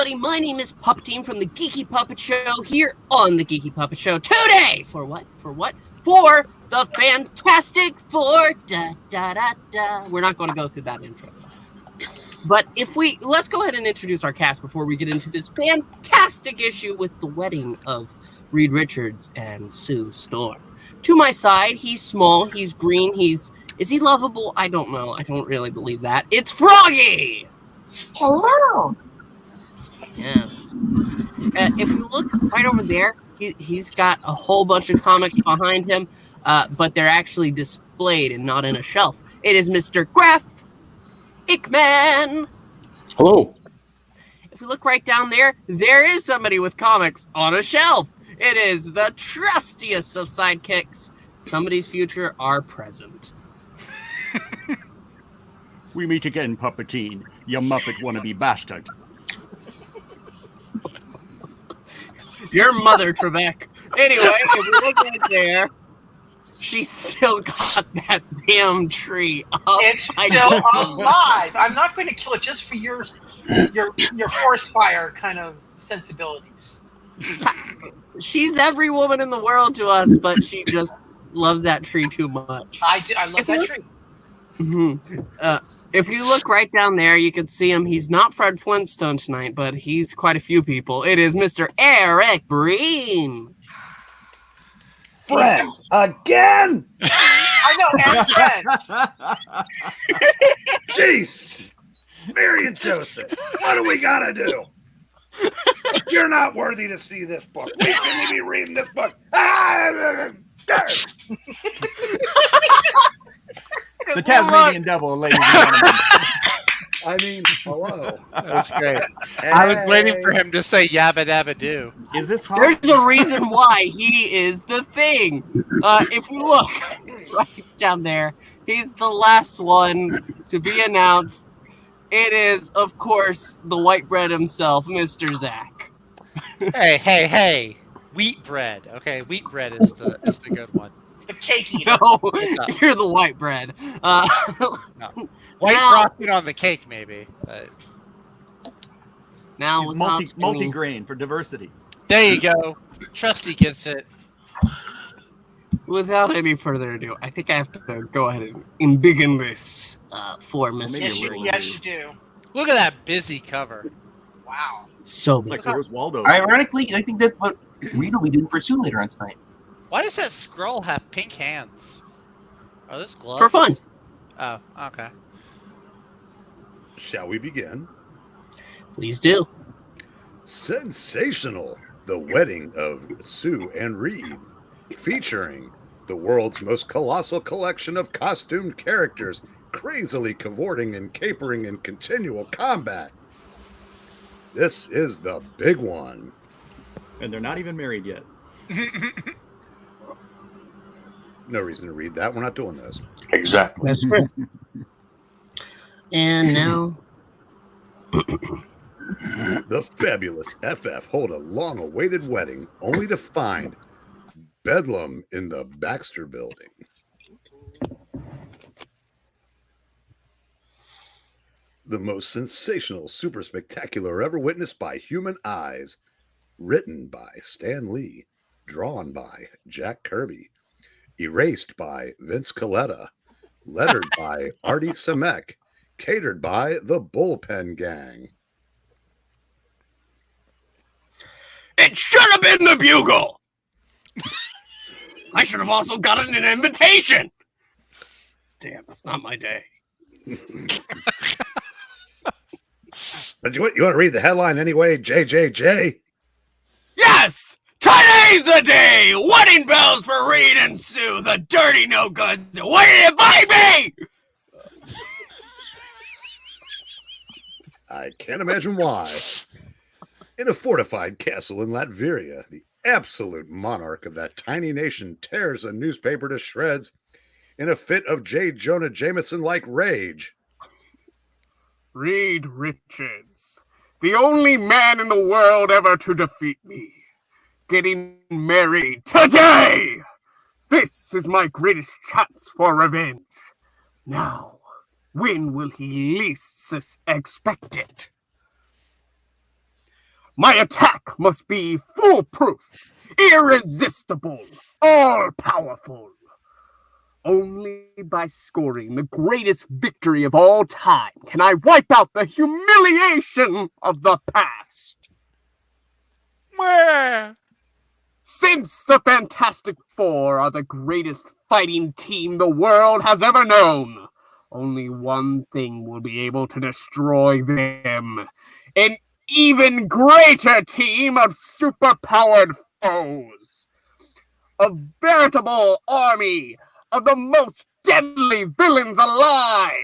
everybody. My name is Puppetine from the Geeky Puppet Show here on the Geeky Puppet Show today. For what? For the Fantastic Four. Da, da, da, da. We're not going to go through that intro. But let's go ahead and introduce our cast before we get into this fantastic issue with the wedding of Reed Richards and Sue Storm. To my side, he's small, he's green, is he lovable? I don't know. I don't really believe that. It's Froggy! Hello! Yes. If you look right over there, he's got a whole bunch of comics behind him, but they're actually displayed and not in a shelf. It is Mr. Graf Ickman! Hello. If we look right down there, there is somebody with comics on a shelf. It is the trustiest of sidekicks. Somebody's future, our present. We meet again, Puppetine, you Muppet wannabe bastard. Your mother, Trebek. Anyway, if we look right there, she's still got that damn tree up. It's still alive. I'm not going to kill it just for your forest fire kind of sensibilities. She's every woman in the world to us, but she just loves that tree too much. I love that tree. Mm-hmm. If you look right down there, you can see him. He's not Fred Flintstone tonight, but he's quite a few people. It is Mr. Eric Breen. Fred, again? I know, and friends. Jeez. Mary and Joseph, what do we gotta do? You're not worthy to see this book. We shouldn't be reading this book. The Tasmanian Devil, ladies and gentlemen. I mean, hello. That's great. I was waiting for him to say yabba dabba doo. Is this hot? There's a reason why he is the thing. If we look right down there, he's the last one to be announced. It is, of course, the white bread himself, Mr. Zach. Hey. Wheat bread. Okay, wheat bread is the good one. The cake eater. No, you're the white bread. No. White frosting on the cake, maybe. Now, He's multi-grain for diversity. There you go. Trusty gets it. without any further ado, I think I have to go ahead and begin this for Mr. Yes, you do. Look at that busy cover. Wow. So It's busy. like where's Waldo? Ironically, I think that's what Reed will be doing for Sue later on tonight. Why does that scroll have pink hands? Are those gloves? For fun. Oh, okay. Shall we begin? Please do. Sensational! The Wedding of Sue and Reed, featuring the world's most colossal collection of costumed characters, crazily cavorting and capering in continual combat. This is the big one. And they're not even married yet. No reason to read that. We're not doing this. Exactly. That's true. And now, The fabulous FF hold a long-awaited wedding, only to find bedlam in the Baxter Building. The most sensational, super spectacular ever witnessed by human eyes. Written by Stan Lee, drawn by Jack Kirby, erased by Vince Coletta, lettered by Artie Simek, catered by the Bullpen Gang. it should have been the Bugle. I should have also gotten an invitation. Damn, it's not my day. But you want to read the headline anyway, JJJ? Yes! Today's the day! Wedding bells for Reed and Sue, the dirty no-goods. Why did you invite me? I can't imagine why. In a fortified castle in Latveria, the absolute monarch of that tiny nation tears a newspaper to shreds in a fit of J. Jonah Jameson-like rage. Reed Richards, the only man in the world ever to defeat me, getting married today! This is my greatest chance for revenge. Now, when will he least expect it? My attack must be foolproof, irresistible, all-powerful. Only by scoring the greatest victory of all time can I wipe out the humiliation of the past. Where? Since the Fantastic Four are the greatest fighting team the world has ever known, only one thing will be able to destroy them. An even greater team of superpowered foes. A veritable army of the most deadly villains alive.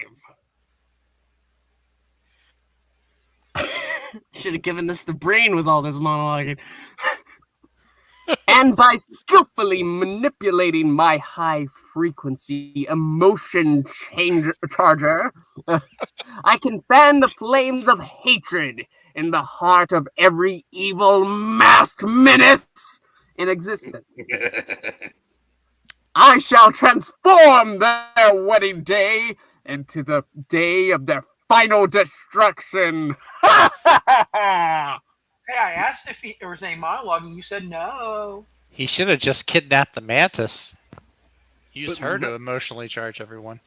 Should have given this to Brain with all this monologuing. And by skillfully manipulating my high-frequency emotion charger, I can fan the flames of hatred in the heart of every evil masked menace in existence. I shall transform their wedding day into the day of their final destruction. Hey, I asked if there was any monologue, and you said no. He should have just kidnapped the mantis. Use But her to emotionally charge everyone.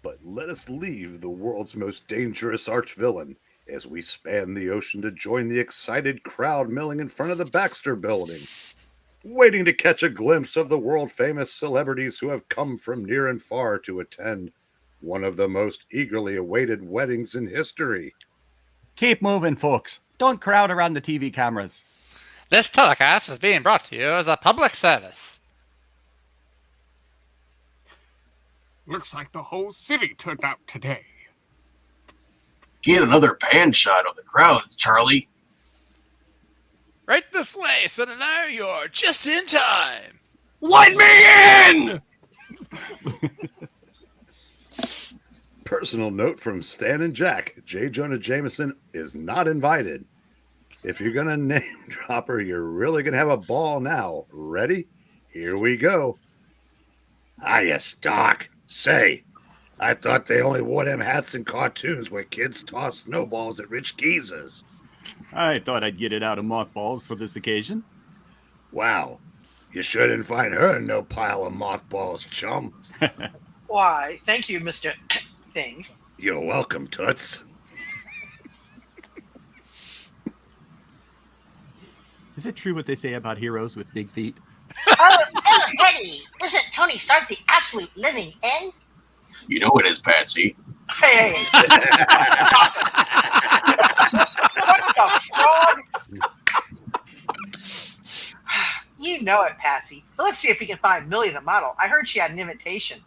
But let us leave the world's most dangerous arch-villain as we span the ocean to join the excited crowd milling in front of the Baxter Building, waiting to catch a glimpse of the world-famous celebrities who have come from near and far to attend one of the most eagerly awaited weddings in history. Keep moving, folks. Don't crowd around the TV cameras. This telecast is being brought to you as a public service. Looks like the whole city turned out today. Get another pan shot of the crowds, Charlie. Right this way, Senator. You're just in time. Let me in! Personal note from Stan and Jack. J. Jonah Jameson is not invited. If you're going to name drop her, you're really going to have a ball now. Ready? Here we go. Hiya, Stock. Say, I thought they only wore them hats in cartoons where kids toss snowballs at rich geezers. I thought I'd get it out of mothballs for this occasion. Wow. You sure didn't find her in no pile of mothballs, chum. Why, thank you, Mr. Thing. You're welcome, Toots. Is it true what they say about heroes with big feet? Hey, isn't Tony Stark the absolute living end? You know it is, Patsy. Hey. What the frog? You know it, Patsy. But let's see if we can find Millie the model. I heard she had an invitation.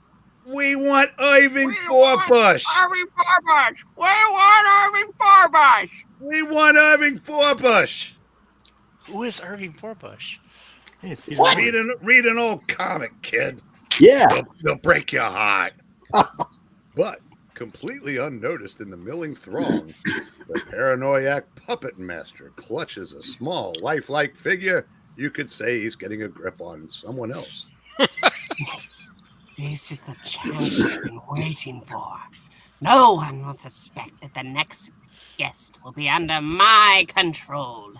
We want Irving Forbush. Irving Forbush! We want Irving Forbush! We want Irving Forbush. Who is Irving Forbush? Hey, it's Read an old comic, kid. Yeah. They'll break your heart. But completely unnoticed in the milling throng, the paranoiac puppet master clutches a small, lifelike figure. You could say he's getting a grip on someone else. This is the chance I've been waiting for. No one will suspect that the next guest will be under my control.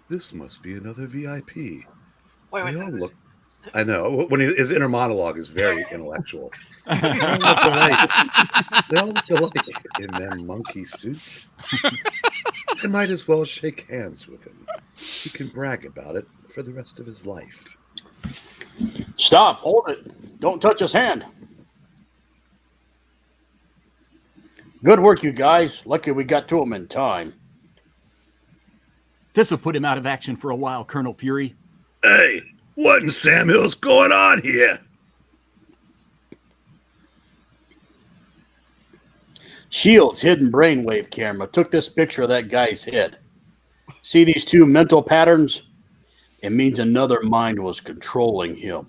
This must be another VIP. Wait, They all look. I know. When his inner monologue is very intellectual. They all look alike in their monkey suits. I might as well shake hands with him. He can brag about it for the rest of his life. Stop. Hold it. Don't touch his hand. Good work, you guys. Lucky we got to him in time. This will put him out of action for a while, Colonel Fury. Hey, what in Sam Hill's going on here? S.H.I.E.L.D.'s hidden brainwave camera took this picture of that guy's head. See these two mental patterns? It means another mind was controlling him.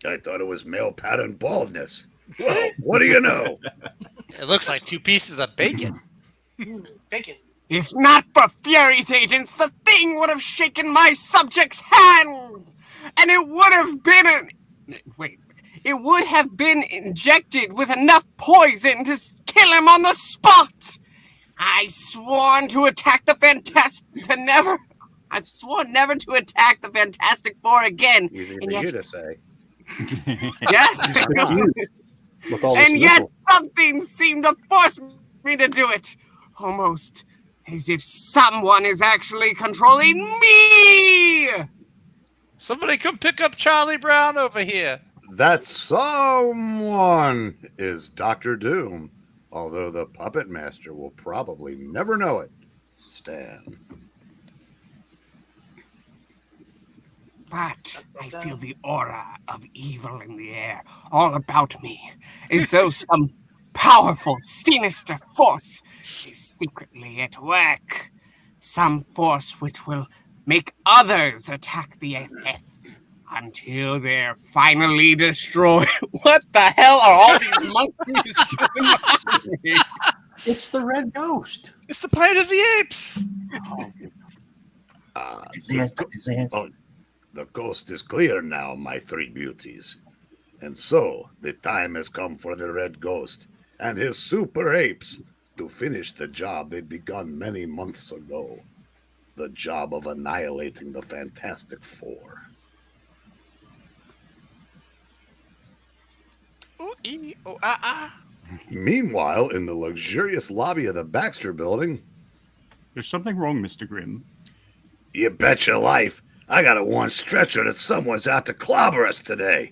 I thought it was male pattern baldness. Well, what do you know? It looks like 2 pieces of bacon. Bacon. If not for Fury's agents, the thing would have shaken my subjects' hands, and it would have been it would have been injected with enough poison to kill him on the spot. I've sworn to attack the I've sworn never to attack the Fantastic Four again. Easy And for yet, you to say. yes, With all this and yet missile. something seemed to force me to do it. Almost as if someone is actually controlling me. Somebody come pick up Charlie Brown over here. That someone is Doctor Doom, although the Puppet Master will probably never know it. Stan. But I feel the aura of evil in the air all about me, as though some powerful, sinister force is secretly at work. Some force which will make others attack the FF until they're finally destroyed. What the hell are all these monkeys doing? It's the Red Ghost. It's the Planet of the Apes. The coast is clear now, my three beauties. And so, the time has come for the Red Ghost and his super apes to finish the job they'd begun many months ago. The job of annihilating the Fantastic Four. Ooh, ee, oh, ah, ah. Meanwhile, in the luxurious lobby of the Baxter Building... There's something wrong, Mr. Grimm. You bet your life. I got a one stretcher that someone's out to clobber us today.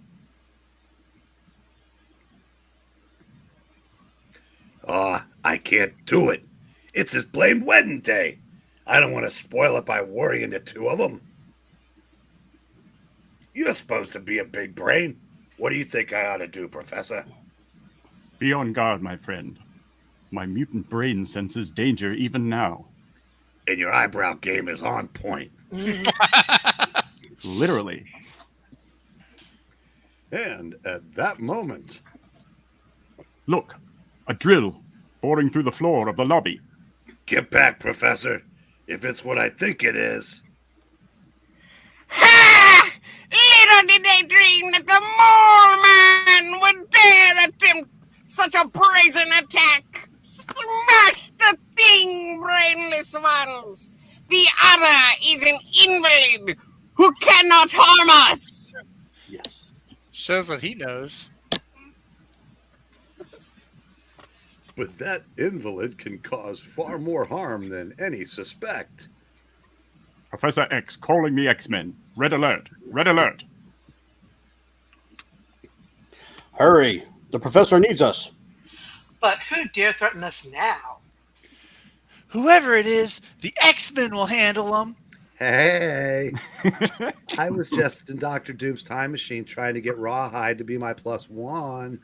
I can't do it. It's his blamed wedding day. I don't want to spoil it by worrying the two of them. You're supposed to be a big brain. What do you think I ought to do, Professor? Be on guard, my friend. My mutant brain senses danger even now. And your eyebrow game is on point. Literally. And at that moment... Look, a drill boring through the floor of the lobby. Get back, Professor. If it's what I think it is... Ha! Little did they dream that the Mole Man would dare attempt such a brazen attack. Smash the thing, brainless ones. The other is an invalid who cannot harm us. Yes. Shows what he knows. But that invalid can cause far more harm than any suspect. Professor X calling the X-Men. Red alert. Red alert. Hurry. The professor needs us. But who dare threaten us now? Whoever it is, the X-Men will handle them. Hey, I was just in Dr. Doom's time machine trying to get Rawhide to be my +1.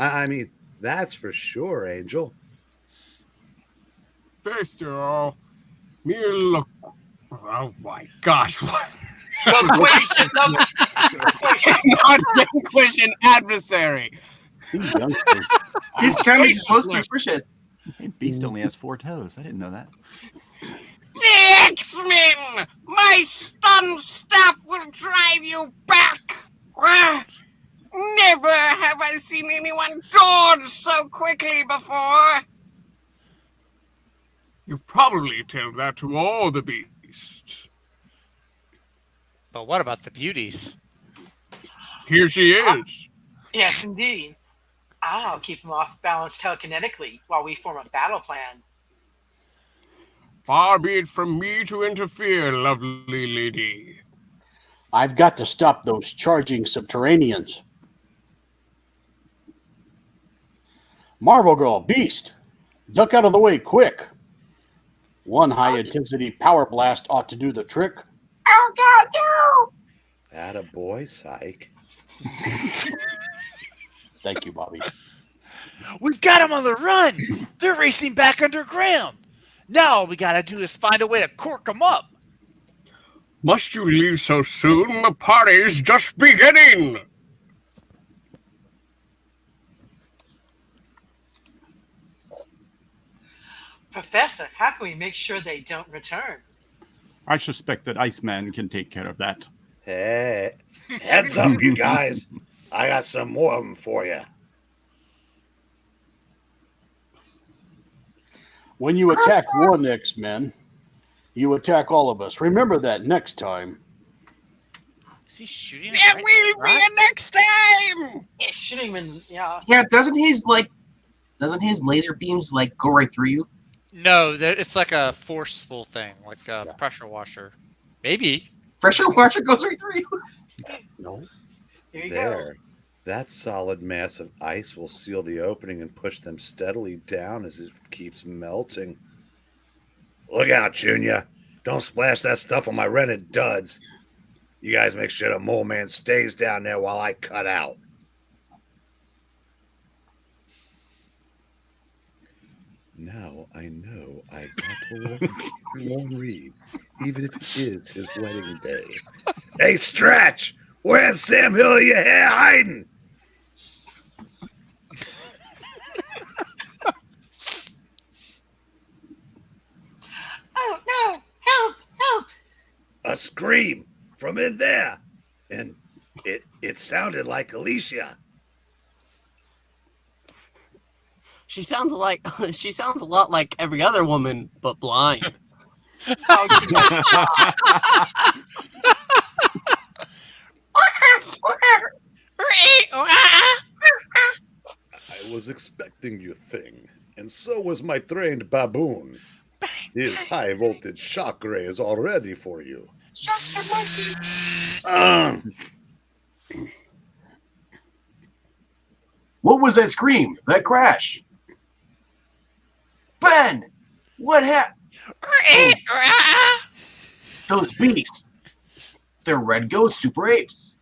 I mean, that's for sure, Angel. First of all, look. Oh my gosh. What? Loquation. Not vanquish an adversary. These youngsters. This Kirby is supposed to be precious. Beast only has 4 toes. I didn't know that. The X-Men! My stun staff will drive you back! Never have I seen anyone dodge so quickly before! You probably tell that to all the beasts. But what about the beauties? Here she is. Yes, indeed. I'll keep them off balance telekinetically while we form a battle plan. Far be it from me to interfere, lovely lady. I've got to stop those charging subterraneans. Marvel Girl, Beast, duck out of the way quick. One high-intensity power blast ought to do the trick. Oh, God, no! Attaboy, psych. Thank you, Bobby. We've got them on the run. They're racing back underground. Now all we gotta do is find a way to cork them up. Must you leave so soon? The party's just beginning. Professor, how can we make sure they don't return? I suspect that Iceman can take care of that. Hey, heads up, you guys. I got some more of them for you. When you attack one X-Men, you attack all of us. Remember that next time. Is he shooting? There will be a next time. Yeah, shooting him in, yeah. Yeah, doesn't his laser beams like go right through you? No, it's like a forceful thing, like a pressure washer. Maybe. Pressure washer goes right through you. No. Here you There. That solid mass of ice will seal the opening and push them steadily down as it keeps melting. Look out, Junior. Don't splash that stuff on my rented duds. You guys make sure the mole man stays down there while I cut out. Now I know I got to work with Long Reed, even if it is his wedding day. Hey, Stretch! Where's Sam Hill of your hair hiding? Oh no! Help! Help! A scream from in there, and it sounded like Alicia. She sounds a lot like every other woman, but blind. I was expecting you, Thing, and so was my trained baboon. His high voltage shock ray is all ready for you. Shock the monkey! What was that scream? That crash? Ben! What happened? Those beasts. They're red ghost super apes.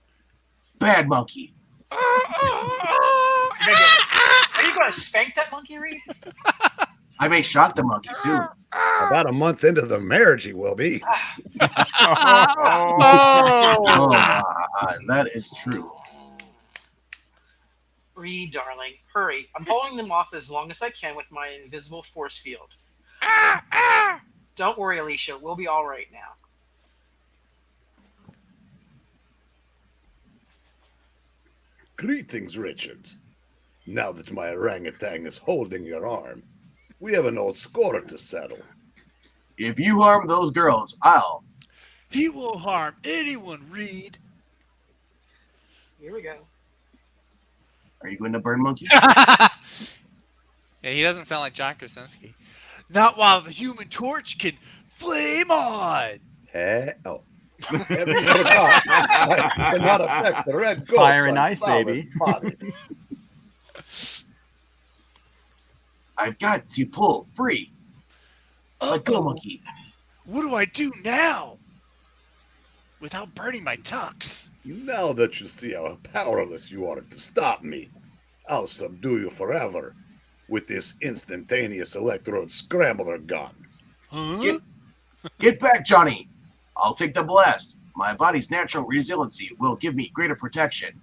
Bad monkey. Are you going to spank that monkey, Reed? I may shock the monkey soon. About a month into the marriage, he will be. That is true. Reed, darling, hurry. I'm holding them off as long as I can with my invisible force field. Don't worry, Alicia. We'll be all right now. Greetings, Richards. Now that my orangutan is holding your arm, we have an old score to settle. If you harm those girls, I'll. He won't harm anyone, Reed. Here we go. Are you going to burn monkey? Yeah, he doesn't sound like John Krasinski. Not while the Human Torch can flame on. Oh. Cannot affect the red ghost. Fire and on ice, solid baby. body. I've got to pull free. Let go, monkey. What do I do now? Without burning my tux. Now that you see how powerless you are to stop me, I'll subdue you forever with this instantaneous electrode scrambler gun. Huh? Get back, Johnny. I'll take the blast. My body's natural resiliency will give me greater protection.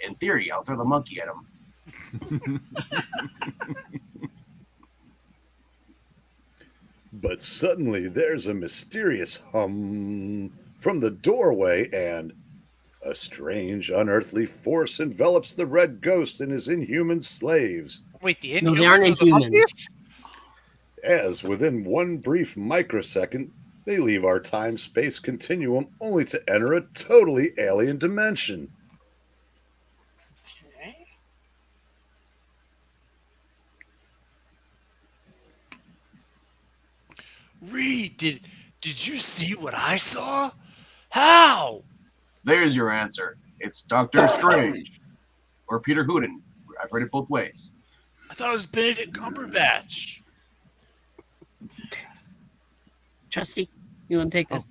In theory, I'll throw the monkey at him. But suddenly there's a mysterious hum from the doorway, and a strange, unearthly force envelops the red ghost and his inhuman slaves. Wait, the No, they aren't Inhumans. As within one brief microsecond, they leave our time-space continuum only to enter a totally alien dimension. Okay. Reed, did you see what I saw? How? There's your answer. It's Doctor Strange. Or Peter Hooten. I've heard it both ways. I thought it was Benedict Cumberbatch. Trusty, you want to take this?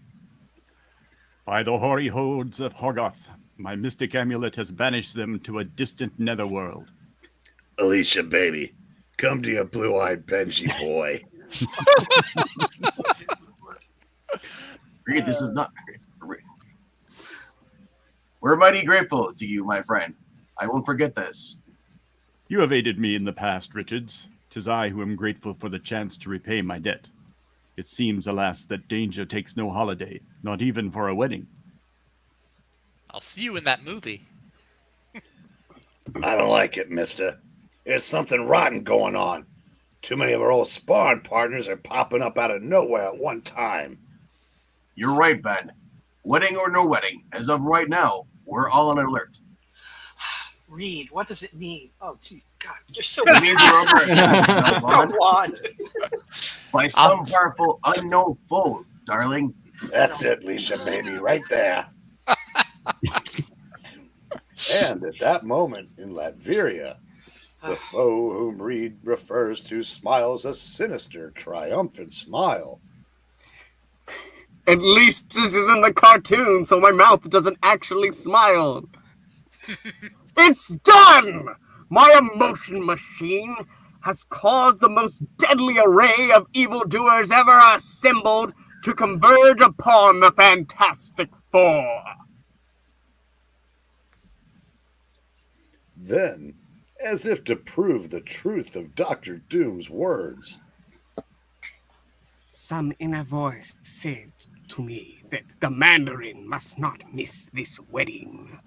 By the hoary hodes of Hogarth, my mystic amulet has banished them to a distant netherworld. Alicia, baby, come to your blue-eyed Benji boy. Reed, this is not... We're mighty grateful to you, my friend. I won't forget this. You have aided me in the past, Richards. 'Tis I who am grateful for the chance to repay my debt. It seems, alas, that danger takes no holiday, not even for a wedding. I'll see you in that movie. I don't like it, mister. There's something rotten going on. Too many of our old sparring partners are popping up out of nowhere at one time. You're right, Ben. Wedding or no wedding, as of right now, we're all on alert. Reed, what does it mean? Oh, geez, God, you're so It means we're under so blonde. by some powerful unknown foe, darling. That's it, Leisha, baby, right there. And at that moment in Latveria, the foe whom Reed refers to smiles a sinister, triumphant smile. At least this isn't the cartoon, so my mouth doesn't actually smile. It's done! My emotion machine has caused the most deadly array of evildoers ever assembled to converge upon the Fantastic Four. Then, as if to prove the truth of Dr. Doom's words, some inner voice said to me that the Mandarin must not miss this wedding.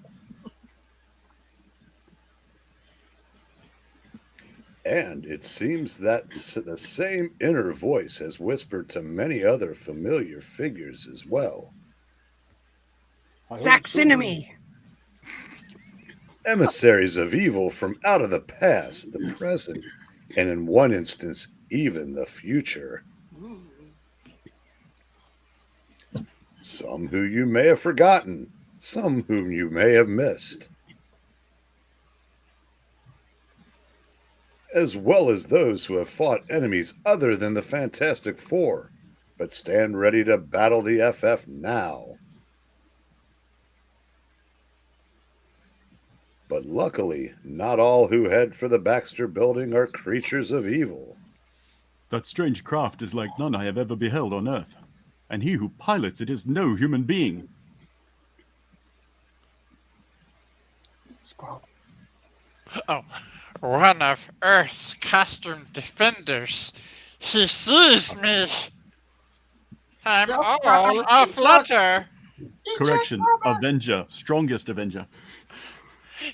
and it seems that the same inner voice has whispered to many other familiar figures as well. Saxenemy! Emissaries of evil from out of the past, the present, and in one instance, even the future. Some who you may have forgotten, some whom you may have missed, as well as those who have fought enemies other than the Fantastic Four, but stand ready to battle the FF now. But luckily, not all who head for the Baxter Building are creatures of evil. That strange craft is like none I have ever beheld on Earth, and he who pilots it is no human being. Scroll. Oh, one of Earth's costume defenders. He sees me. I'm all aflutter. Correction, Avenger, strongest Avenger.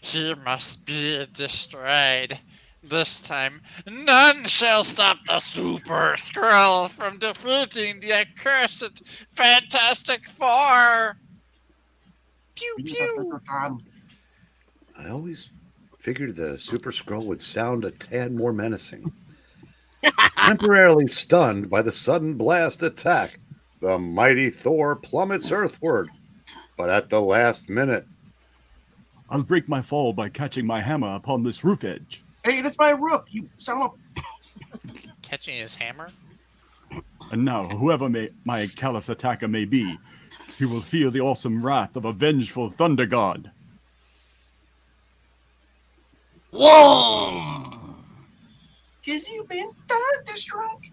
He must be destroyed. This time, none shall stop the Super Skrull from defeating the accursed Fantastic Four. Pew pew. I always figured the Super Skrull would sound a tad more menacing. Temporarily stunned by the sudden blast attack, the mighty Thor plummets earthward, but at the last minute, I'll break my fall by catching my hammer upon this roof edge. Hey, that's my roof, you son of Catching his hammer? And now, whoever my callous attacker may be, he will feel the awesome wrath of a vengeful thunder god. Whoa! Cause you've been thunderstruck.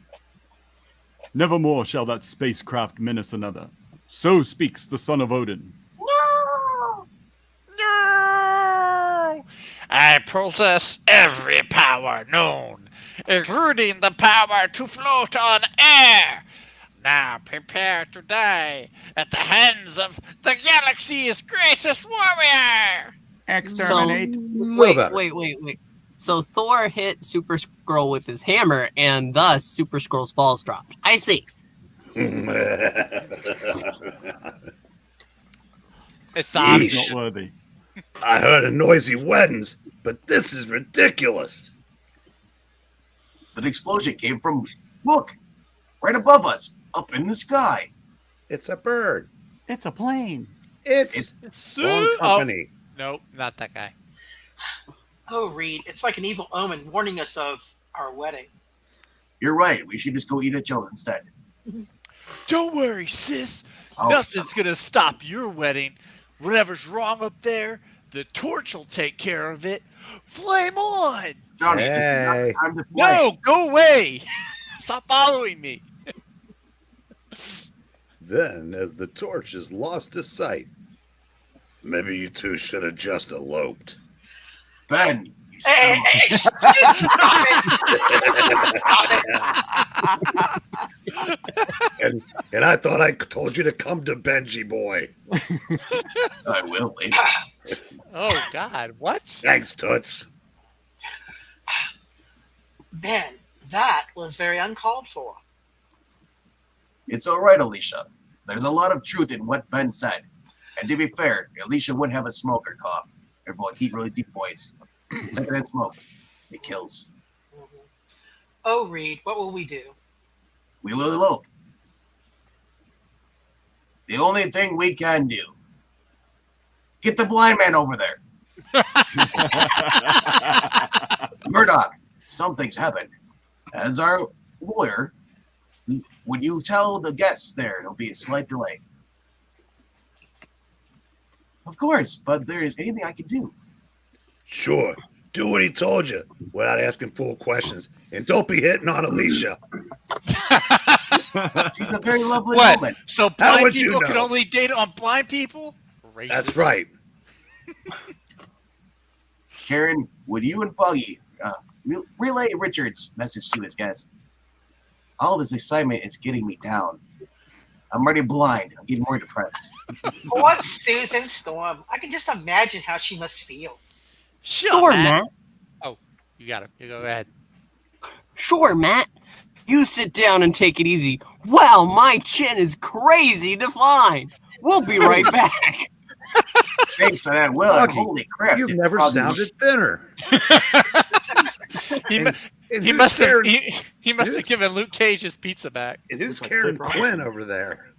Nevermore shall that spacecraft menace another. So speaks the son of Odin. No! No! I possess every power known, including the power to float on air. Now prepare to die at the hands of the galaxy's greatest warrior. Exterminate. Wait. So Thor hit Super Skrull with his hammer, and thus Super Skrull's balls dropped. I see. It's the opposite. He's not worthy. I heard of noisy weddings, but this is ridiculous. That explosion came from, look, right above us, up in the sky. It's a bird. It's a plane. It's wrong company. Nope, not that guy. Oh, Reed, it's like an evil omen warning us of our wedding. You're right. We should just go eat at Joe instead. Don't worry, sis. Oh, Nothing's gonna stop your wedding. Whatever's wrong up there, the torch will take care of it. Flame on! Johnny, this is not the time to play. No, go away! Stop following me. Then, as the torch is lost to sight, maybe you two should have just eloped. Ben, you Hey, son stop it! And I thought I told you to come to Benji, boy. I will later. Oh, God, what? Thanks, Toots. Ben, That was very uncalled for. It's all right, Alicia. There's a lot of truth in what Ben said. And to be fair, Alicia would have a smoker cough. Or a deep, really deep voice. Secondhand smoke. It kills. Oh, Reed, what will we do? We will elope. The only thing we can do. Get the blind man over there. Murdoch, something's happened. As our lawyer, would you tell the guests there there'll be a slight delay? Of course, but there is anything I can do. Sure. Do what he told you without asking full questions. And don't be hitting on Alicia. She's a very lovely What? woman. So How blind would you people can know? only date on blind people? Racist. That's right. Karen, would you and Foggy relay Richard's message to his guests? All this excitement is getting me down. I'm already blind. I'm getting more depressed. What's Susan Storm? I can just imagine how she must feel. Sure, Matt. Oh, you got it. You go ahead. Sure, Matt. You sit down and take it easy. Wow, my chin is crazy defined. We'll be right back. Thanks for that, Will. Foggy, Holy crap. You've did never Foggy- sounded thinner. He, And he who's must have Karen- he must have given Luke Cage his pizza back. And who's Karen Quinn over there?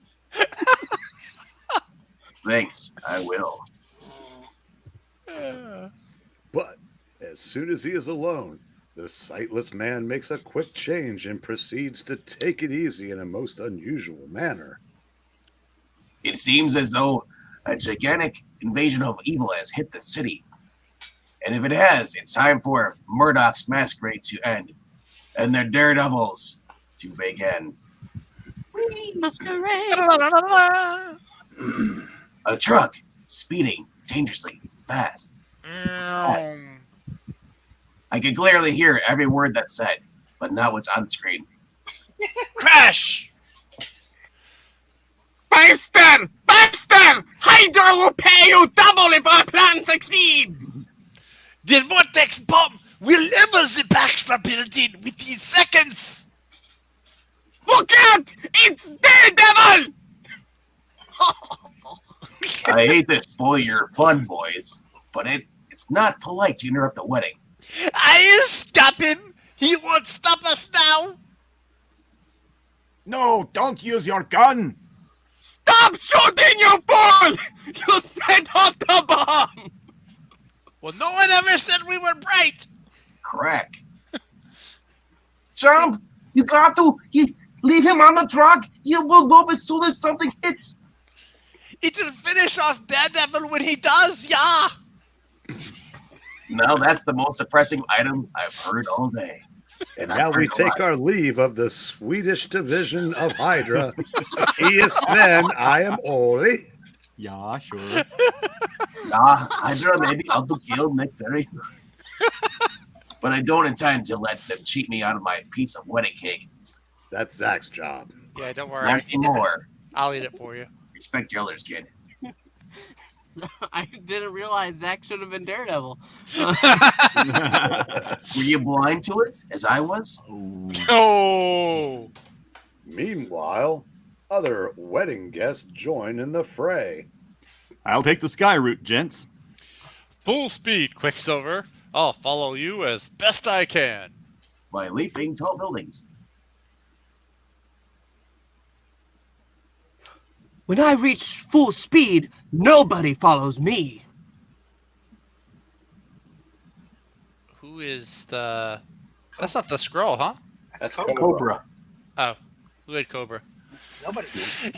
Thanks, I will. But as soon as he is alone, the sightless man makes a quick change and proceeds to take it easy in a most unusual manner. It seems as though a gigantic invasion of evil has hit the city. And if it has, it's time for Murdoch's masquerade to end and the daredevils to begin. Masquerade. A truck speeding dangerously fast. I can clearly hear every word that's said, but not what's on the screen. Crash! Baxter! Baxter! Hydra will pay you double if our plan succeeds! The vortex bomb will level the Baxter building within seconds! Look out! It's Daredevil! I hate to spoil your fun, boys, but it's not polite to interrupt the wedding. I'll stop him! He won't stop us now! No, don't use your gun. Stop shooting, you fool! You set off the bomb! Well, no one ever said we were bright! Crack. Jump! You got to leave him on the truck. You will know as soon as something hits. It'll finish off Daredevil when he does, yeah! Now that's the most depressing item I've heard all day. And now we take our leave of the Swedish division of Hydra. He is Sven, I am Oli. Yeah, sure. Nah, Hydra may be out to kill Nick Fury. But I don't intend to let them cheat me out of my piece of wedding cake. That's Zach's job. Yeah, don't worry. Not anymore. I'll eat it for you. Respect your elders, kid. I didn't realize Zach should have been Daredevil. Were you blind to it, as I was? Oh! Meanwhile, other wedding guests join in the fray. I'll take the sky route, gents. Full speed, Quicksilver. I'll follow you as best I can. By leaping tall buildings. When I reach full speed, nobody follows me. Who is the... That's not the Skrull, huh? That's Cobra. Oh, who had Cobra? Nobody.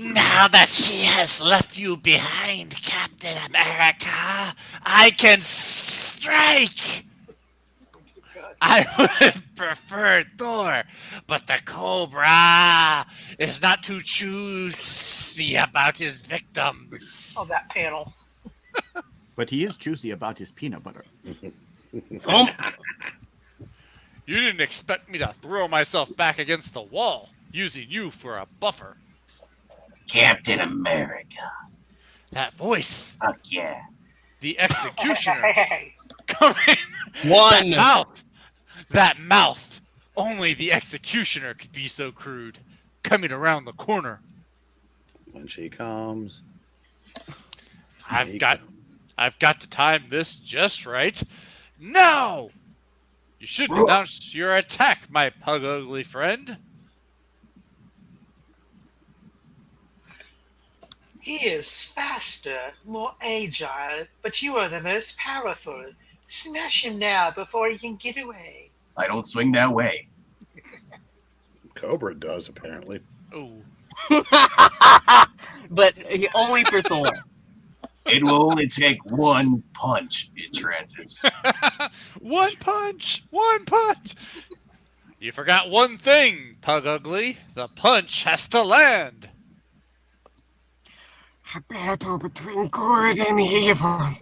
Now that he has left you behind, Captain America, I can strike! I would have preferred Thor, but the Cobra is not too choosy about his victims. Oh, that panel. But he is choosy about his peanut butter. You didn't expect me to throw myself back against the wall, using you for a buffer. Captain America. That voice. Fuck yeah. The executioner. Hey. Coming. One. That mouth. Only the executioner could be so crude, coming around the corner. When she comes. I've got to time this just right. Now! You shouldn't announce your attack, my pug ugly friend. He is faster, more agile, but you are the most powerful. Smash him now before he can get away. I don't swing that way. Cobra does, apparently. Oh. But only for Thor. It will only take one punch, Enchantress. One punch! One punch! You forgot one thing, Pug Ugly. The punch has to land. A battle between good and evil.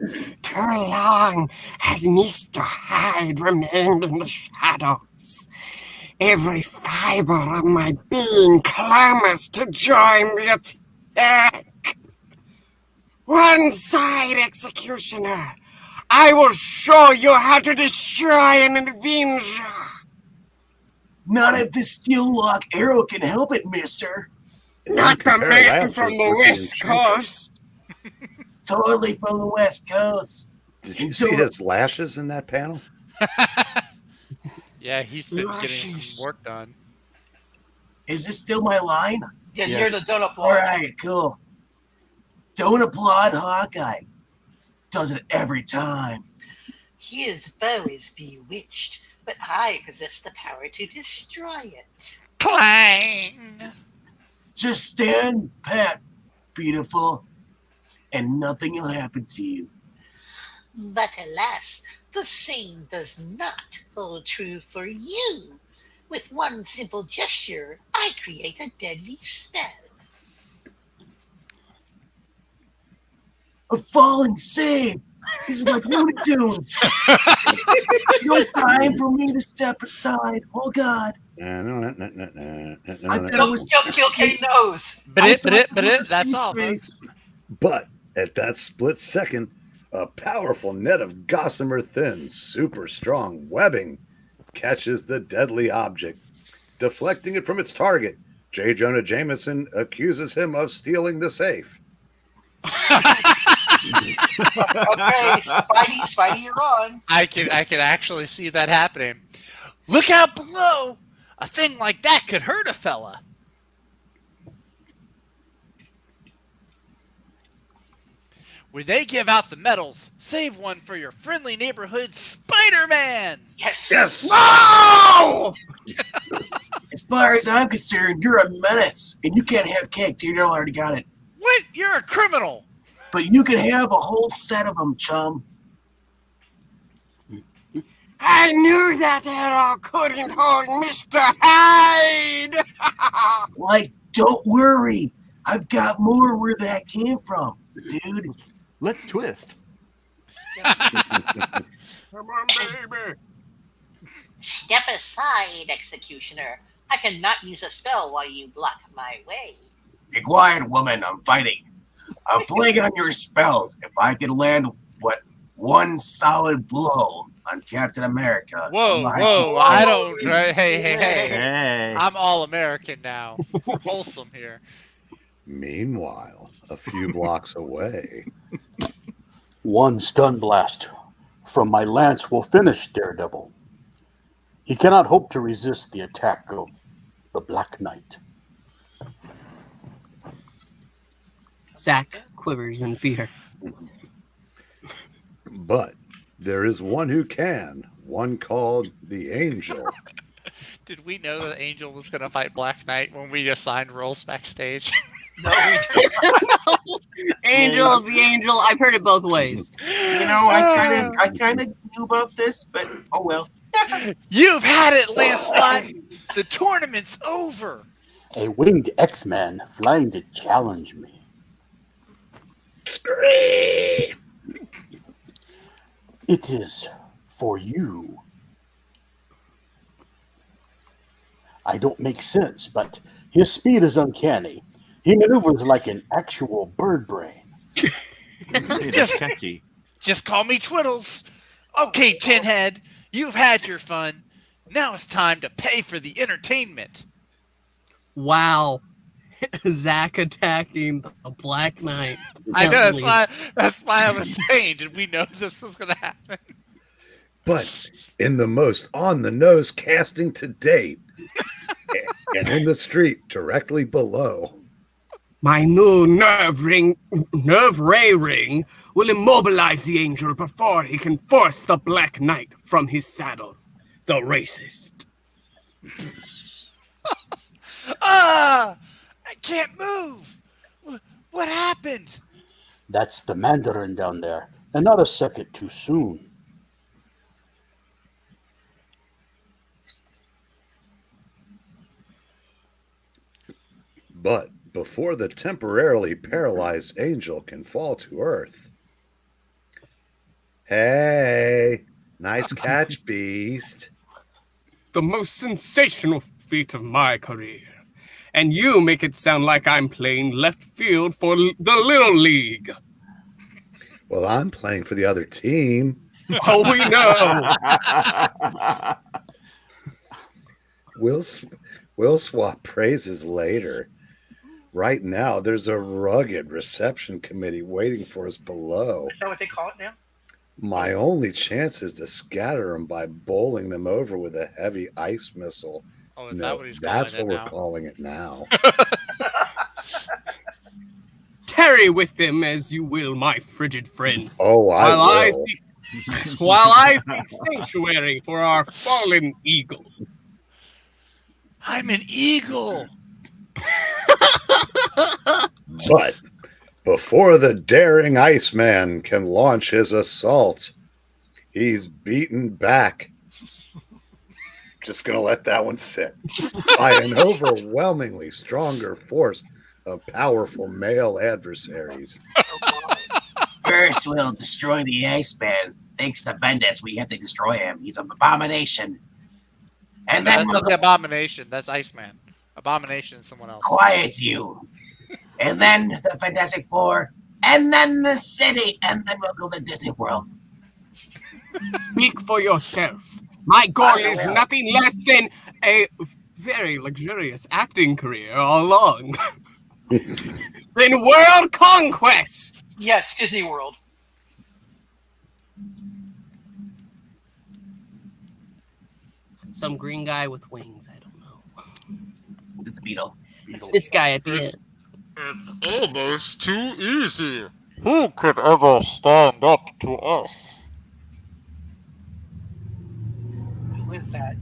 Too long has Mr. Hyde remained in the shadows. Every fiber of my being clamors to join the attack. One side, Executioner. I will show you how to destroy an Avenger. Not if this steel lock arrow can help it, mister. Not the man from the West Coast. Totally from the West Coast. Did you see his lashes in that panel? Yeah, he's been getting some work done. Is this still my line? Yeah, you're the don't applaud. All right, cool. Don't applaud Hawkeye. Does it every time. His bow is bewitched, but I possess the power to destroy it. Clang! Just stand pat, beautiful, and nothing will happen to you. But alas, the same does not hold true for you. With one simple gesture, I create a deadly spell. A falling save. This is like Looney Tunes. No time for me to step aside. Oh God. Kill Kate knows. But that's all. But at that split second, a powerful net of gossamer thin, super strong webbing catches the deadly object, deflecting it from its target. J. Jonah Jameson accuses him of stealing the safe. Okay, Spidey, you're on. I can actually see that happening. Look out below! A thing like that could hurt a fella. When they give out the medals, save one for your friendly neighborhood Spider-Man! Yes! Yes! No! As far as I'm concerned, you're a menace, and you can't have cake till you already got it. What? You're a criminal! But you can have a whole set of them, chum. I knew that arrow couldn't hold Mr. Hyde. Like, don't worry. I've got more where that came from, dude. Let's twist. Come on, baby. Step aside, Executioner. I cannot use a spell while you block my way. Be quiet, woman. I'm fighting. I'm playing on your spells. If I could land, one solid blow on Captain America. Whoa, I don't... Hey. I'm all American now. Wholesome here. Meanwhile, a few blocks away. One stun blast from my lance will finish Daredevil. He cannot hope to resist the attack of the Black Knight. Zack quivers in fear. But there is one who can, one called the Angel. Did we know that Angel was going to fight Black Knight when we assigned roles backstage? No, we don't. Angel, the Angel. I've heard it both ways. You know, I kind of knew about this, but oh well. You've had it, Lancelot. The tournament's over. A winged X-Man flying to challenge me. It is for you. I don't make sense, but his speed is uncanny. He maneuvers like an actual bird brain. Just call me Twiddles. Okay, Tinhead, you've had your fun. Now it's time to pay for the entertainment. Wow. Zach attacking the Black Knight. I know, Can't believe that's why I was saying, did we know this was going to happen? But in the most on-the-nose casting to date, and in the street directly below, My new nerve ray ring will immobilize the angel before he can force the Black Knight from his saddle. The racist. Ah! I can't move! What happened? That's the Mandarin down there, and not a second too soon. but before the temporarily paralyzed angel can fall to earth. Hey, nice catch, Beast. The most sensational feat of my career. And you make it sound like I'm playing left field for the Little League. Well, I'm playing for the other team. Oh, we know. We'll swap praises later. Right now, there's a rugged reception committee waiting for us below. Is that what they call it now? My only chance is to scatter them by bowling them over with a heavy ice missile. Oh, is No, that what he's that's calling what it we're now? calling it now. Tarry with them as you will, my frigid friend. Oh, I will. While I seek sanctuary for our fallen eagle. I'm an eagle! But before the daring Iceman can launch his assault, he's beaten back. Just going to let that one sit. By an overwhelmingly stronger force of powerful male adversaries. First, we'll destroy the Iceman. Thanks to Bendis, we have to destroy him. He's an abomination. And then That's we'll not the Abomination. That's Iceman. Abomination is someone else. quiet you. And then the Fantastic Four. And then the city. And then we'll go to Disney World. Speak for yourself. My goal I is will. nothing less than a very luxurious acting career all along. Then world conquest. Yes, Disney World. Some green guy with wings. I don't know. It's a beetle. This guy at the end. It's almost too easy. Who could ever stand up to us? So with that,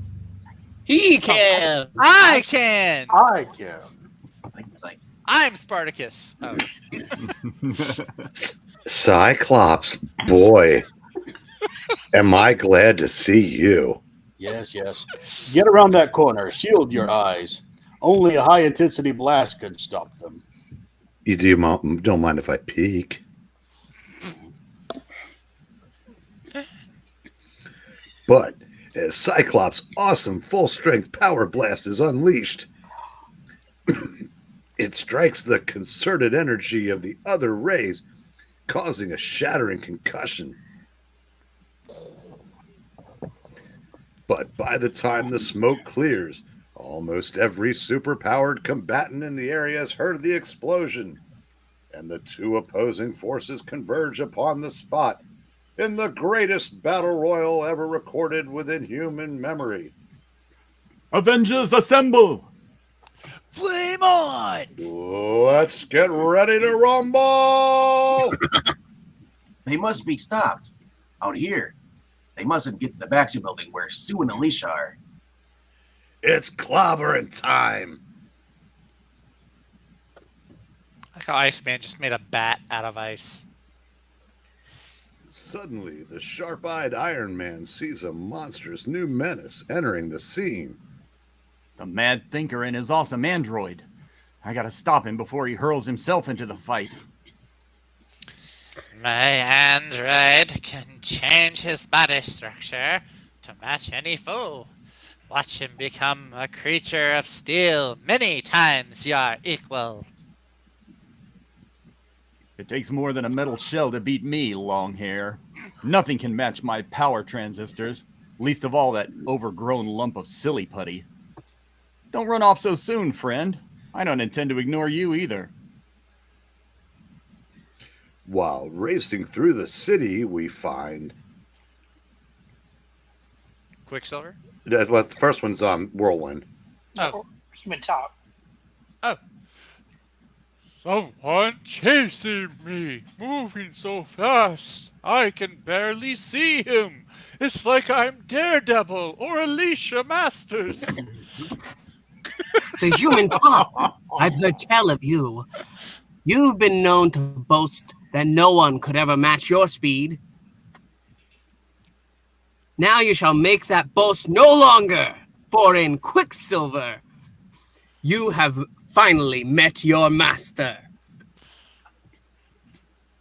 He can. I can! I can. It's like, I'm Spartacus. Oh. Cyclops, boy, am I glad to see you. Yes, yes. Get around that corner. Shield your eyes. Only a high-intensity blast could stop them. You don't mind if I peek? But as Cyclops' awesome full-strength power blast is unleashed, it strikes the concerted energy of the other rays, causing a shattering concussion. But by the time the smoke clears, almost every superpowered combatant in the area has heard the explosion, and the two opposing forces converge upon the spot in the greatest battle royal ever recorded within human memory. Avengers, assemble! Flame on! Let's get ready to rumble! they must be stopped. Out here. They mustn't get to the Baxter building where Sue and Alicia are. It's clobbering time. Like how Iceman just made a bat out of ice. Suddenly, the sharp-eyed Iron Man sees a monstrous new menace entering the scene. The Mad Thinker and his awesome android. I gotta stop him before he hurls himself into the fight. My android can change his body structure to match any foe. Watch him become a creature of steel many times your equal. It takes more than a metal shell to beat me, long hair. Nothing can match my power transistors. Least of all that overgrown lump of silly putty. Don't run off so soon, friend. I don't intend to ignore you either. While racing through the city, we find... Quicksilver? Well, the first one's Whirlwind. Oh. Human talk. Oh. Someone chasing me, moving so fast, I can barely see him. It's like I'm Daredevil or Alicia Masters. The human top. I've heard tell of you. You've been known to boast that no one could ever match your speed. Now you shall make that boast no longer, for in Quicksilver, you have finally met your master.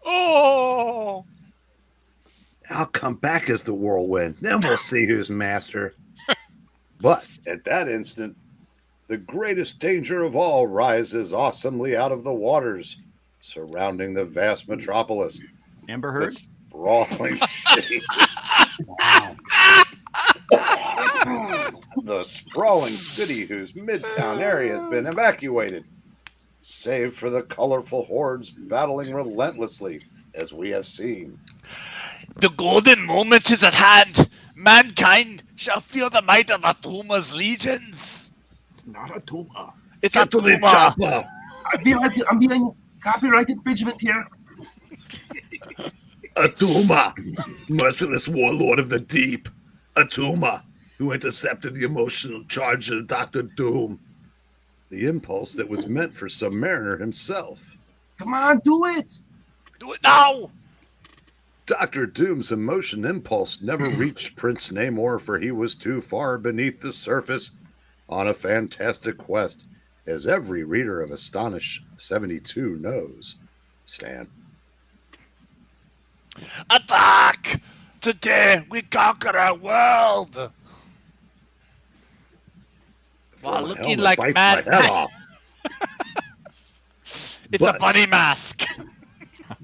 Oh! I'll come back as the Whirlwind. Then we'll see who's master. But at that instant, the greatest danger of all rises awesomely out of the waters surrounding the vast metropolis. Amber Heard? The sprawling city. The sprawling city whose midtown area has been evacuated, save for the colorful hordes battling relentlessly, as we have seen. The golden moment is at hand. Mankind shall feel the might of Atuma's legions. It's not Atuma. It's Get to the Atuma. chopper. I'm being copyright infringement here. Atuma, merciless warlord of the deep. Atuma, who intercepted the emotional charge of Dr. Doom. The impulse that was meant for Submariner himself. Come on, do it. Do it now. Dr. Doom's emotion impulse never reached Prince Namor, for he was too far beneath the surface on a fantastic quest, as every reader of Astonish 72 knows. Stan. Attack! Today we conquer our world. Wow, Full looking helmet like bites mad. my head off. It's a bunny mask.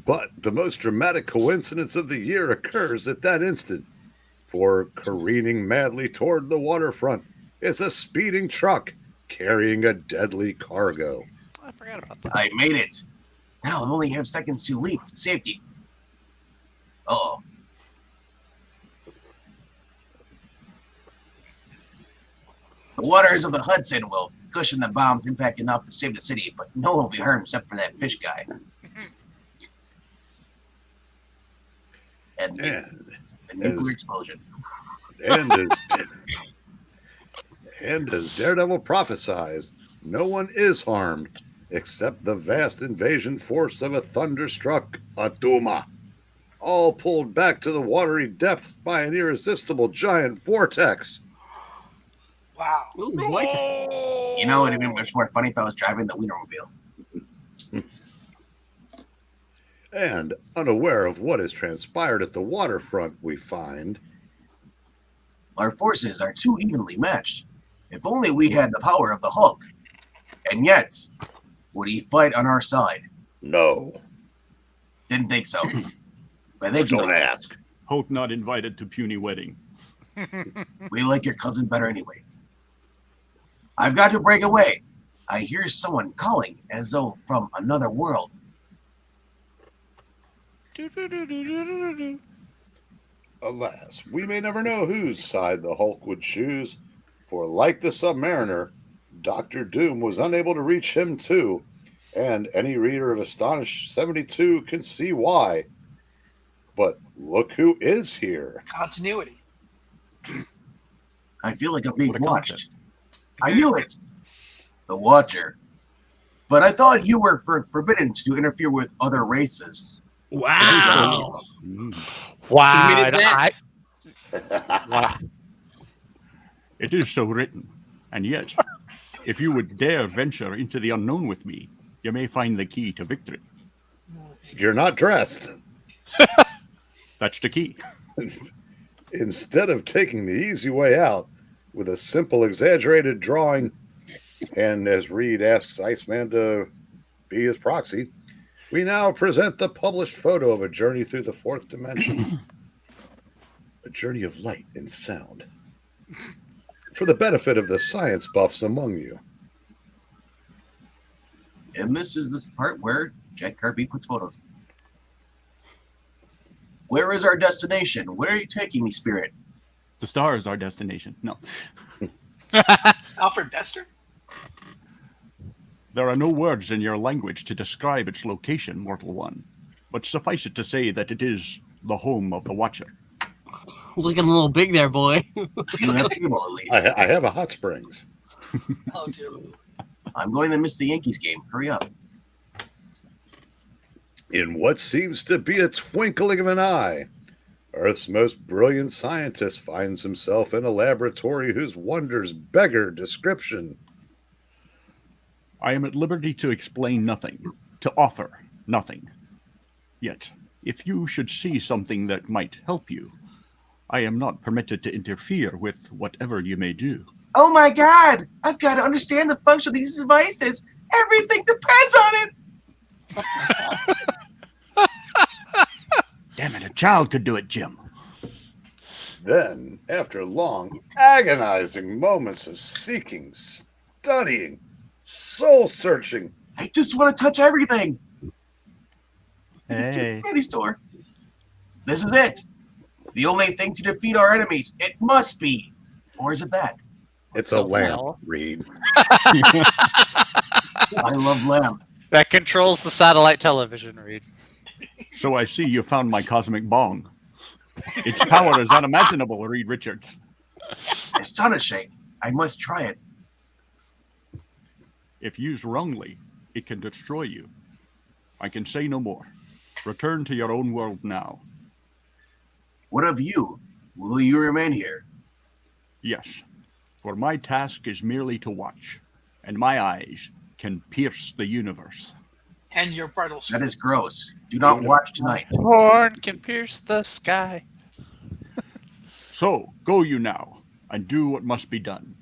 But the most dramatic coincidence of the year occurs at that instant. For careening madly toward the waterfront is a speeding truck carrying a deadly cargo. I forgot about that. I made it. Now I only have seconds to leap to safety. Uh-oh. The waters of the Hudson will cushion the bomb's impact enough to save the city, but no one will be harmed except for that fish guy. And the nuclear explosion. And as Daredevil prophesied, no one is harmed except the vast invasion force of a thunderstruck Atuma, all pulled back to the watery depths by an irresistible giant vortex. Wow. Ooh, what? You know, it'd have been much more funny if I was driving the Wienermobile. And unaware of what has transpired at the waterfront, we find Our forces are too evenly matched. If only we had the power of the Hulk. And yet, would he fight on our side? no. Didn't think so. But thank you. Don't ask. Hulk not invited to puny wedding. We like your cousin better anyway. I've got to break away. I hear someone calling as though from another world. Alas, we may never know whose side the Hulk would choose, for like the Submariner, Dr. Doom was unable to reach him too, and any reader of Astonish 72 can see why. But look who is here. Continuity. I feel like I'm being What a watched. concept. I knew it. The Watcher. But I thought you were forbidden to interfere with other races. Wow. Wow. Submitted that. Wow. It is so written. And yet, if you would dare venture into the unknown with me, you may find the key to victory. You're not dressed. That's the key. Instead of taking the easy way out with a simple, exaggerated drawing, and as Reed asks Iceman to be his proxy, we now present the published photo of a journey through the fourth dimension. a journey of light and sound. For the benefit of the science buffs among you. And this is the part where Jack Kirby puts photos. Where is our destination? Where are you taking me, Spirit? The star is our destination. No. Alfred Bester? There are no words in your language to describe its location, Mortal One. But suffice it to say that it is the home of the Watcher. Looking a little big there, boy. You have people, at least. I have a hot springs. Oh, dude. I'm going to miss the Yankees game. Hurry up. In what seems to be a twinkling of an eye, Earth's most brilliant scientist finds himself in a laboratory whose wonders beggar description. I am at liberty to explain nothing, to offer nothing. Yet, if you should see something that might help you, I am not permitted to interfere with whatever you may do. Oh my god! I've got to understand the function of these devices. Everything depends on it! Damn it, a child could do it, Jim. Then, after long, agonizing moments of seeking, studying, soul-searching, I just want to touch everything. Hey. Candy store. This is it. The only thing to defeat our enemies. It must be. Or is it that? it's a lamp, Reed. I love lamp. That controls the satellite television, Reed. So I see you found my cosmic bong. Its power is unimaginable, RIichards. Astonishing. I must try it. If used wrongly, it can destroy you. I can say no more. Return to your own world now. What of you? Will you remain here? Yes, for my task is merely to watch, and my eyes can pierce the universe. And your bridal suit. That is gross. Do not watch tonight. Horn can pierce the sky. So, go you now, and do what must be done.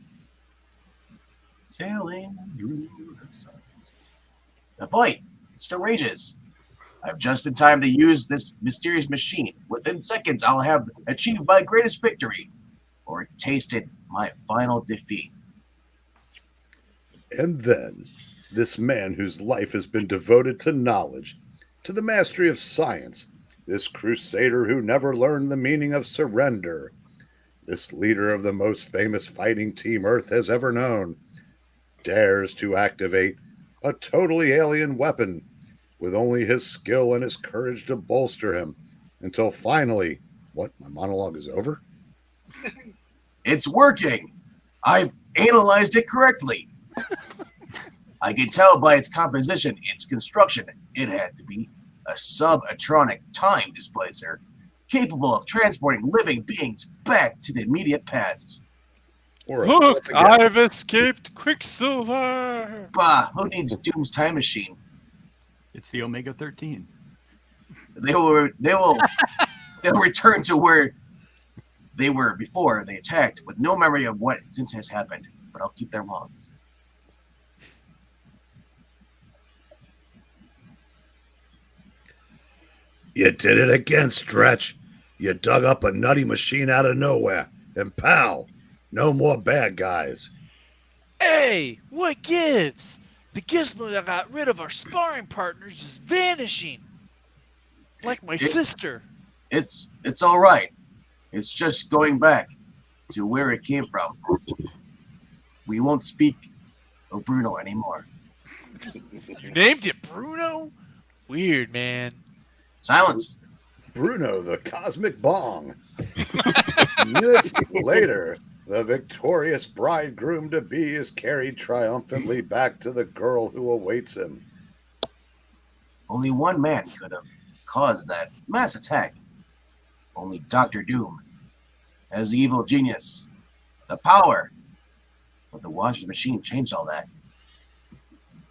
Sailing through the stars. The fight, it still rages. I'm just in time to use this mysterious machine. Within seconds, I'll have achieved my greatest victory, or tasted my final defeat. And then, this man whose life has been devoted to knowledge, to the mastery of science, this crusader who never learned the meaning of surrender, this leader of the most famous fighting team Earth has ever known, dares to activate a totally alien weapon with only his skill and his courage to bolster him until finally, what, my monologue is over? It's working. I've analyzed it correctly. I can tell by its composition, its construction, it had to be a subatronic time displacer, capable of transporting living beings back to the immediate past. Or Look, I've escaped Quicksilver! Bah, who needs Doom's time machine? It's the Omega 13. They'll return to where they were before they attacked, with no memory of what since has happened. But I'll keep their wallets. You did it again, Stretch. You dug up a nutty machine out of nowhere, and pow, no more bad guys. Hey, what gives? The gizmo that got rid of our sparring partners is vanishing. Like my sister. It's all right. It's just going back to where it came from. We won't speak of Bruno anymore. You named it Bruno? Weird, man. Silence. Bruno the Cosmic Bong. Minutes later, the victorious bridegroom-to-be is carried triumphantly back to the girl who awaits him. Only one man could have caused that mass attack. Only Dr. Doom, as the evil genius, the power. But the washing machine changed all that.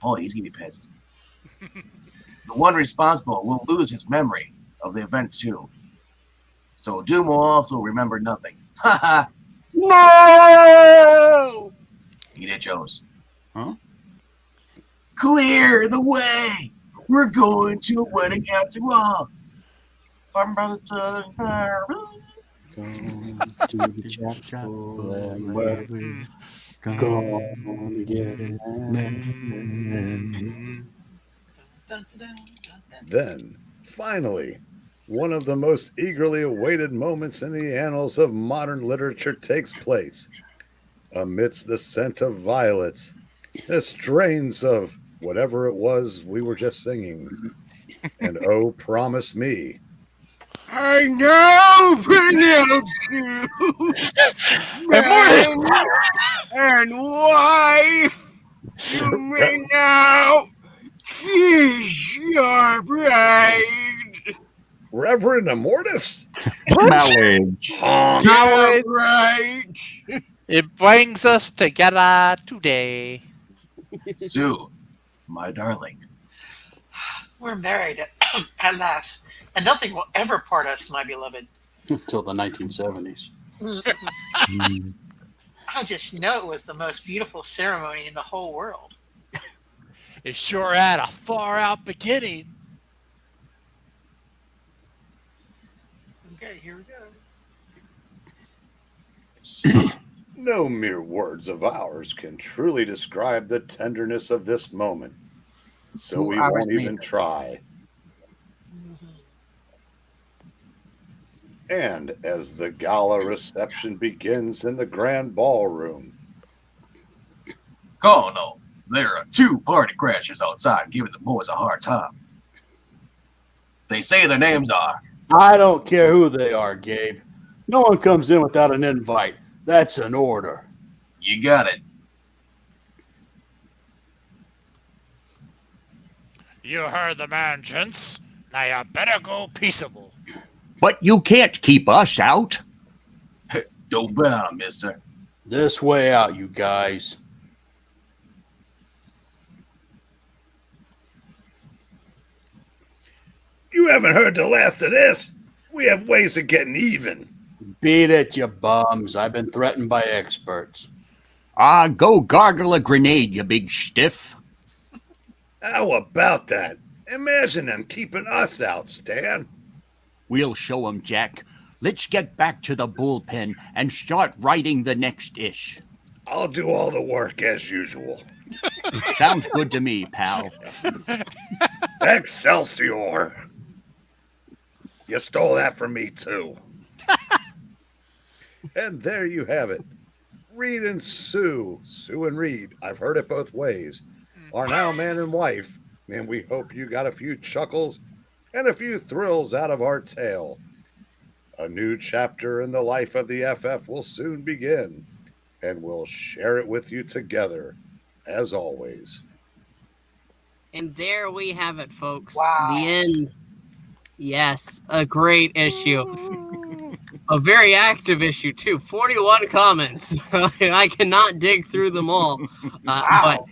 Boy, he's gonna be pissed. The one responsible will lose his memory of the event too. So Doom will also remember nothing. Ha ha! No! Eat it, Joes. Huh? Clear the way! We're going to a wedding after all. Gone to the chapel and we're gone again. Then, finally, one of the most eagerly awaited moments in the annals of modern literature takes place. Amidst the scent of violets, the strains of whatever it was we were just singing, and oh, promise me, I now pronounce you man and wife. You may now kiss your bride. Reverend Immortus? Marriage. Yeah, right. It brings us together today. Sue, my darling. We're married at last, and nothing will ever part us, my beloved. Until the 1970s. I just know it was the most beautiful ceremony in the whole world. It sure had a far out beginning. Okay, here we go. No mere words of ours can truly describe the tenderness of this moment, so 2 we hours won't even later. try. And as the gala reception begins in the grand ballroom, Oh no, there are 2 party crashers outside giving the boys a hard time. They say their names are. I don't care who they are, Gabe. No one comes in without an invite. That's an order. You got it. You heard the man, gents. Now you better go peaceable. But you can't keep us out. Don't bow, mister. This way out, you guys. you haven't heard the last of this. We have ways of getting even. Beat it, you bums. I've been threatened by experts. Go gargle a grenade, you big stiff. How about that? Imagine them keeping us out, Stan. We'll show 'em, Jack. Let's get back to the bullpen and start writing the next ish. I'll do all the work as usual. Sounds good to me, pal. Excelsior! You stole that from me, too. And there you have it. Reed and Sue, Sue and Reed, I've heard it both ways, are now man and wife, and we hope you got a few chuckles and a few thrills out of our tale. A new chapter in the life of the FF will soon begin, and we'll share it with you together, as always. And there we have it, folks. Wow. The end. Yes, a great issue. A very active issue, too. 41 comments. I cannot dig through them all. But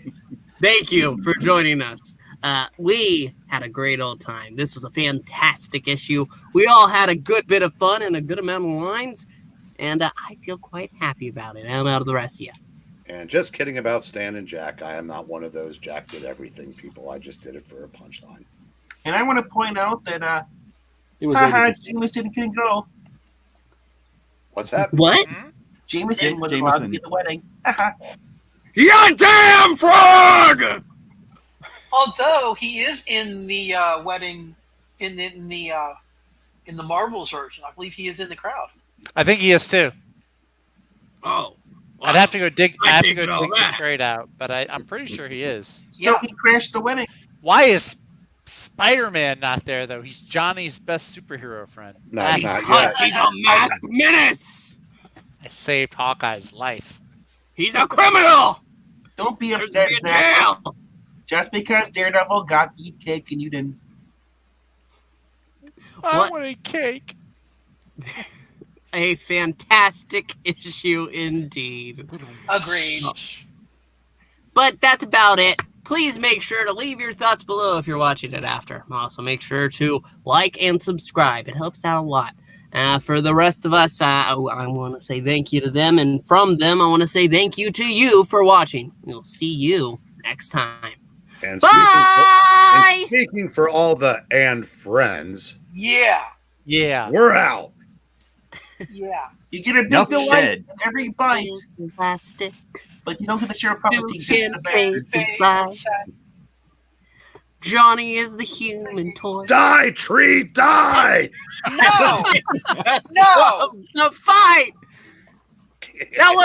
thank you for joining us. We had a great old time. This was a fantastic issue. We all had a good bit of fun and a good amount of lines. And I feel quite happy about it. I'm out of the rest of you. And just kidding about Stan and Jack. I am not one of those Jack did everything people. I just did it for a punchline. And I want to point out that It was Jameson can go. What's that? What? Jameson was allowed to be at the wedding. You damn frog! Although he is in the wedding in the Marvels version, I believe he is in the crowd. I think he is too. Oh. I'd have to go dig. I have to think go it all dig the back. trade out, but I'm pretty sure he is. So he crashed the wedding. Why is Spider-Man not there though? He's Johnny's best superhero friend. No, Ah, not Because yet. he's a masked menace! I saved Hawkeye's life. He's a criminal! Don't be There's upset, be a Zach. jail! Just because Daredevil got to eat cake and you didn't. I What? want a cake. A fantastic issue indeed. Agreed. But that's about it. Please make sure to leave your thoughts below if you're watching it after. Also, make sure to like and subscribe. It helps out a lot. For the rest of us, I want to say thank you to them. And from them, I want to say thank you to you for watching. We'll see you next time. And Bye! speaking for all the and friends, Yeah. Yeah. we're out. Yeah. You get a big Enough delight said. in every bite, Plastic. but you don't get the share of puppet Still teeth. can fade inside. Johnny is the human toy. Die, tree, die! No! No! The fight! That was